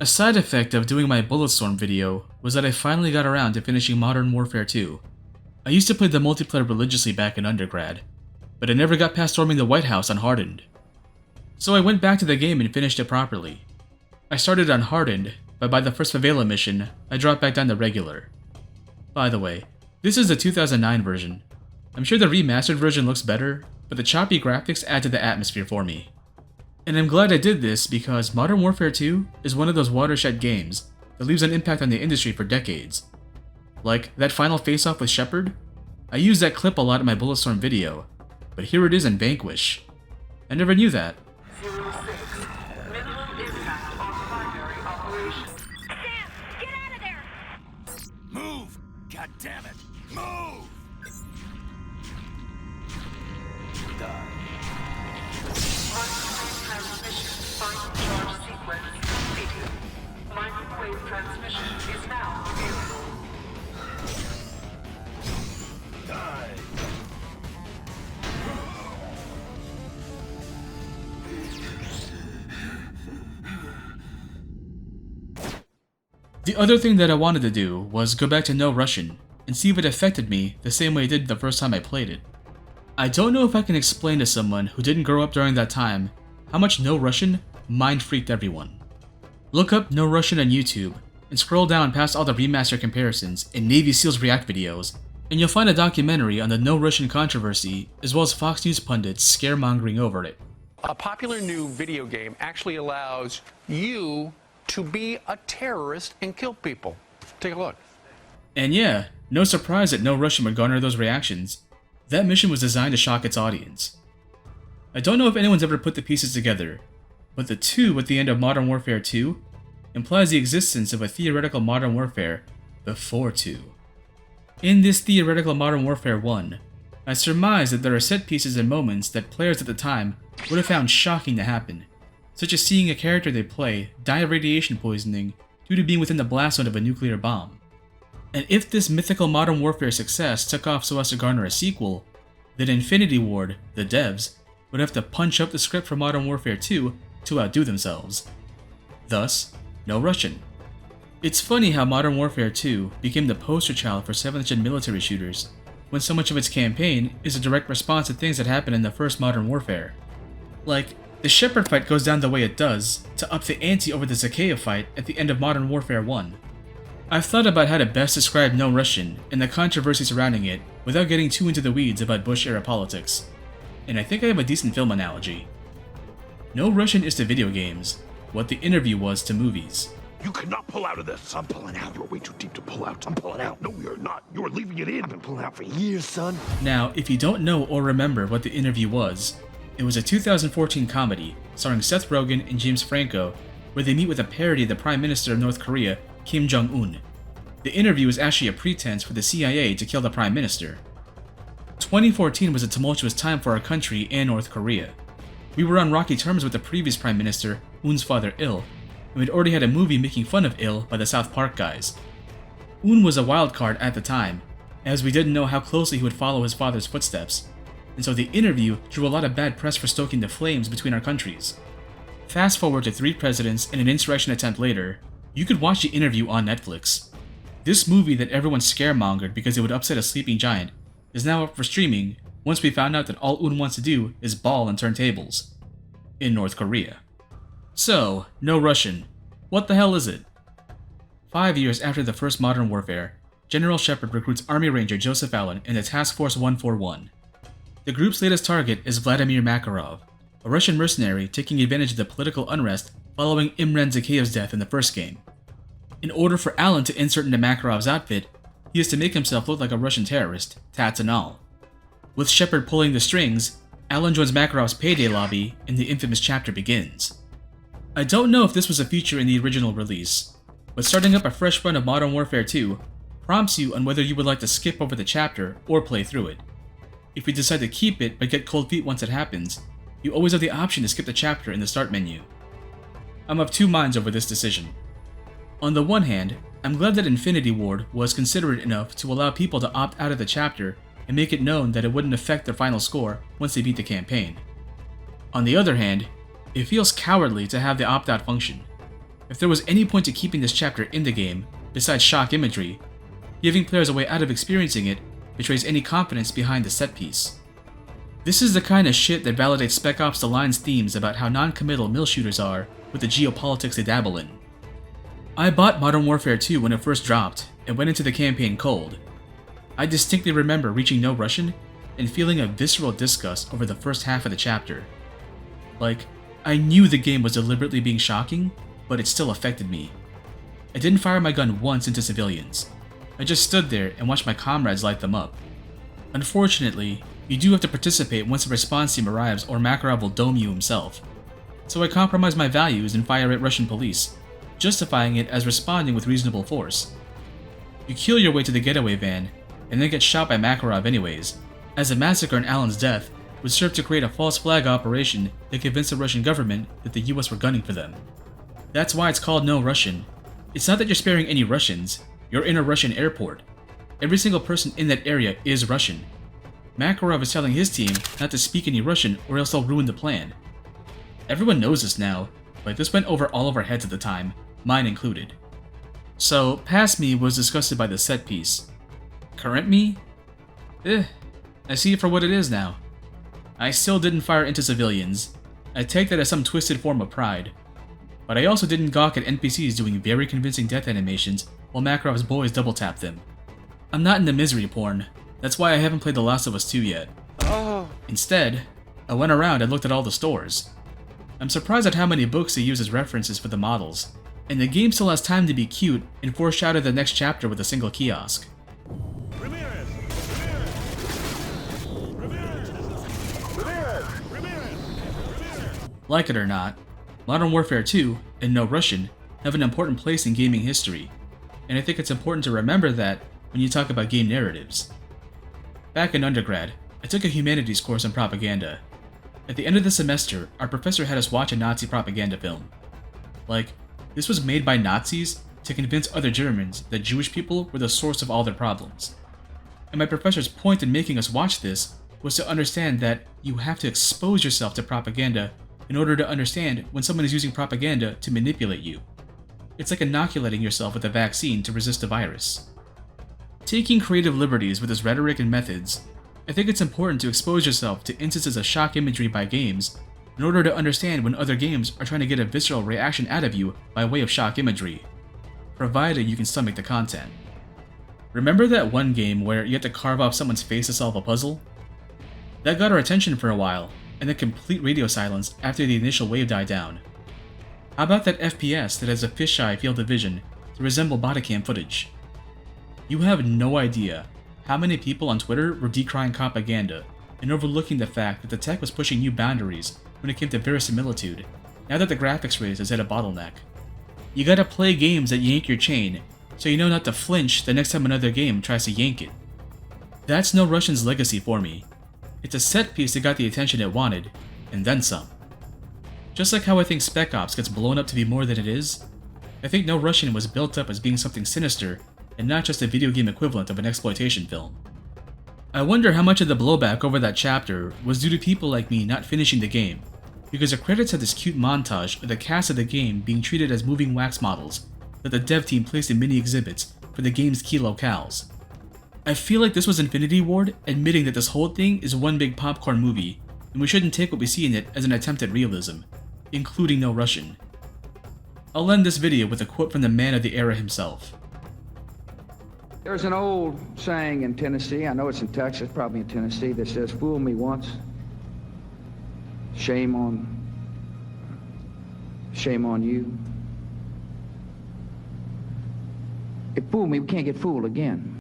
A side effect of doing my Bulletstorm video was that I finally got around to finishing Modern Warfare 2. I used to play the multiplayer religiously back in undergrad, but I never got past storming the White House on Hardened. So I went back to the game and finished it properly. I started on Hardened, but by the first Favela mission, I dropped back down to regular. By the way, this is the 2009 version. I'm sure the remastered version looks better, but the choppy graphics add to the atmosphere for me. And I'm glad I did this because Modern Warfare 2 is one of those watershed games that leaves an impact on the industry for decades. Like that final face-off with Shepard? I use that clip a lot in my Bulletstorm video, but here it is in Vanquish. I never knew that. 06. Minimum impact on primary operations. Sam, get out of there! Move! God damn it! Move! Die. Microwave transmission final charge sequence completed. Microwave transmission is now available. Die. The other thing that I wanted to do was go back to No Russian and see if it affected me the same way it did the first time I played it. I don't know if I can explain to someone who didn't grow up during that time how much No Russian mind-freaked everyone. Look up No Russian on YouTube and scroll down past all the remaster comparisons and Navy SEALs React videos, and you'll find a documentary on the No Russian controversy as well as Fox News pundits scaremongering over it. A popular new video game actually allows you to be a terrorist and kill people. Take a look. And yeah, no surprise that No Russian would garner those reactions. That mission was designed to shock its audience. I don't know if anyone's ever put the pieces together, but the 2 at the end of Modern Warfare 2 implies the existence of a theoretical Modern Warfare before 2. In this theoretical Modern Warfare 1, I surmise that there are set pieces and moments that players at the time would have found shocking to happen, such as seeing a character they play die of radiation poisoning due to being within the blast zone of a nuclear bomb. And if this mythical Modern Warfare success took off so as to garner a sequel, then Infinity Ward, the devs, would have to punch up the script for Modern Warfare 2 to outdo themselves. Thus, No Russian. It's funny how Modern Warfare 2 became the poster child for 7th gen military shooters, when so much of its campaign is a direct response to things that happened in the first Modern Warfare. Like, the Shepard fight goes down the way it does to up the ante over the Zakea fight at the end of Modern Warfare 1. I've thought about how to best describe No Russian and the controversy surrounding it without getting too into the weeds about Bush-era politics, and I think I have a decent film analogy. No Russian is to video games what The Interview was to movies. You cannot pull out of this. I'm pulling out. You're way too deep to pull out. I'm pulling out. No, you're not. You're leaving it in. I've been pulling out for years, son. Now, if you don't know or remember what The Interview was, it was a 2014 comedy starring Seth Rogen and James Franco where they meet with a parody of the Prime Minister of North Korea, Kim Jong-un. The Interview was actually a pretense for the CIA to kill the Prime Minister. 2014 was a tumultuous time for our country and North Korea. We were on rocky terms with the previous Prime Minister, Un's father Il, and we'd already had a movie making fun of Il by the South Park guys. Un was a wild card at the time, as we didn't know how closely he would follow his father's footsteps, and so The Interview drew a lot of bad press for stoking the flames between our countries. Fast forward to 3 presidents and an insurrection attempt later, you could watch The Interview on Netflix. This movie that everyone scaremongered because it would upset a sleeping giant is now up for streaming once we found out that all Un wants to do is ball and turn tables. In North Korea. So, No Russian. What the hell is it? 5 years after the first Modern Warfare, General Shepard recruits Army Ranger Joseph Allen into Task Force 141. The group's latest target is Vladimir Makarov, a Russian mercenary taking advantage of the political unrest following Imran Zakhaev's death in the first game. In order for Allen to insert into Makarov's outfit, he has to make himself look like a Russian terrorist, tats and all. With Shepard pulling the strings, Allen joins Makarov's payday lobby and the infamous chapter begins. I don't know if this was a feature in the original release, but starting up a fresh run of Modern Warfare 2 prompts you on whether you would like to skip over the chapter or play through it. If you decide to keep it but get cold feet once it happens, you always have the option to skip the chapter in the start menu. I'm of 2 minds over this decision. On the one hand, I'm glad that Infinity Ward was considerate enough to allow people to opt out of the chapter and make it known that it wouldn't affect their final score once they beat the campaign. On the other hand, it feels cowardly to have the opt-out function. If there was any point to keeping this chapter in the game, besides shock imagery, giving players a way out of experiencing it betrays any confidence behind the set piece. This is the kind of shit that validates Spec Ops The Line's themes about how non-committal mill shooters are with the geopolitics they dabble in. I bought Modern Warfare 2 when it first dropped and went into the campaign cold. I distinctly remember reaching No Russian and feeling a visceral disgust over the first half of the chapter. Like, I knew the game was deliberately being shocking, but it still affected me. I didn't fire my gun once into civilians. I just stood there and watched my comrades light them up. Unfortunately, you do have to participate once a response team arrives or Makarov will dome you himself. So I compromise my values and fire at Russian police, justifying it as responding with reasonable force. You kill your way to the getaway van, and then get shot by Makarov anyways, as the massacre and Alan's death would serve to create a false flag operation that convinced the Russian government that the US were gunning for them. That's why it's called No Russian. It's not that you're sparing any Russians, you're in a Russian airport. Every single person in that area is Russian. Makarov is telling his team not to speak any Russian or else they'll ruin the plan. Everyone knows this now, but this went over all of our heads at the time, mine included. So, past me was disgusted by the set piece. Current me? I see it for what it is now. I still didn't fire into civilians. I take that as some twisted form of pride. But I also didn't gawk at NPCs doing very convincing death animations while Makarov's boys double tap them. I'm not into misery porn. That's why I haven't played The Last of Us 2 yet. Instead, I went around and looked at all the stores. I'm surprised at how many books they use as references for the models, and the game still has time to be cute and foreshadow the next chapter with a single kiosk. Like it or not, Modern Warfare 2 and No Russian have an important place in gaming history, and I think it's important to remember that when you talk about game narratives. Back in undergrad, I took a humanities course on propaganda. At the end of the semester, our professor had us watch a Nazi propaganda film. Like, this was made by Nazis to convince other Germans that Jewish people were the source of all their problems. And my professor's point in making us watch this was to understand that you have to expose yourself to propaganda in order to understand when someone is using propaganda to manipulate you. It's like inoculating yourself with a vaccine to resist a virus. Taking creative liberties with his rhetoric and methods, I think it's important to expose yourself to instances of shock imagery by games in order to understand when other games are trying to get a visceral reaction out of you by way of shock imagery, provided you can stomach the content. Remember that one game where you had to carve off someone's face to solve a puzzle? That got our attention for a while, and then complete radio silence after the initial wave died down. How about that FPS that has a fisheye field of vision to resemble bodycam footage? You have no idea how many people on Twitter were decrying propaganda and overlooking the fact that the tech was pushing new boundaries when it came to verisimilitude, now that the graphics race has hit a bottleneck. You gotta play games that yank your chain, so you know not to flinch the next time another game tries to yank it. That's No Russian's legacy for me. It's a set piece that got the attention it wanted, and then some. Just like how I think Spec Ops gets blown up to be more than it is, I think No Russian was built up as being something sinister and not just a video game equivalent of an exploitation film. I wonder how much of the blowback over that chapter was due to people like me not finishing the game, because the credits had this cute montage of the cast of the game being treated as moving wax models that the dev team placed in mini exhibits for the game's key locales. I feel like this was Infinity Ward admitting that this whole thing is one big popcorn movie, and we shouldn't take what we see in it as an attempt at realism, including No Russian. I'll end this video with a quote from the man of the era himself. There's an old saying in Tennessee, I know it's in Texas, probably in Tennessee, that says, "Fool me once, shame on you." If fool me, we can't get fooled again.